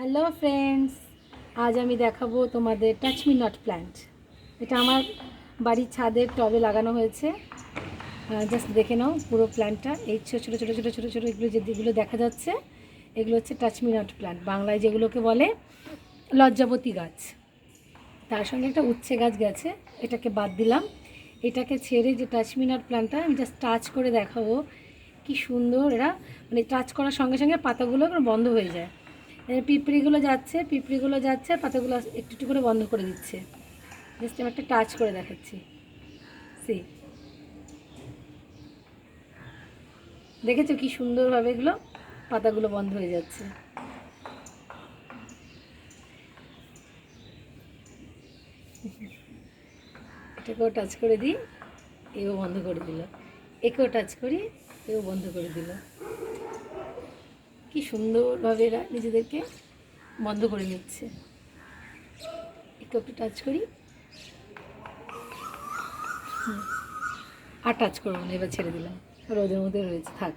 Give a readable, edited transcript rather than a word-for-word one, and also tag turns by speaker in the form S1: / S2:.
S1: Hello friends, আজ আমি দেখাবো তোমাদের টাচ মি নট প্ল্যান্ট। এটা আমার বাড়ির ছাদের টবে লাগানো হয়েছে। জাস্ট দেখে নাও পুরো প্ল্যান্টটা। এই ছোটো ছোটো ছোটো ছোটো ছোটো ছোটো এগুলো যেগুলো দেখা যাচ্ছে এগুলো হচ্ছে টাচ মি নট প্ল্যান্ট, বাংলায় যেগুলোকে বলে লজ্জাবতী গাছ। তার সঙ্গে একটা উচ্ছে গাছ গেছে, এটাকে বাদ দিলাম। এটাকে ছেড়ে যে টাচ মি নট প্ল্যান্টটা আমি জাস্ট টাচ করে দেখাবো কি সুন্দর। এরা মানে টাচ করার সঙ্গে সঙ্গে পাতাগুলো বন্ধ হয়ে যায়। পিঁপড়িগুলো যাচ্ছে পাতাগুলো একটু একটু করে বন্ধ করে দিচ্ছে। জাস্ট আমি একটা টাচ করে দেখাচ্ছি। সি, দেখেছো কি সুন্দরভাবে এগুলো পাতাগুলো বন্ধ হয়ে যাচ্ছে। এটাকেও টাচ করে দিই, এও বন্ধ করে দিল। একেও টাচ করি, এও বন্ধ করে দিল। কি সুন্দরভাবে এরা নিজেদেরকে বন্ধ করে নিচ্ছে। একে একটু টাচ করি, আর টাচ করবো না, এবার ছেড়ে দিলাম। রোদের মধ্যে রয়েছে, থাক।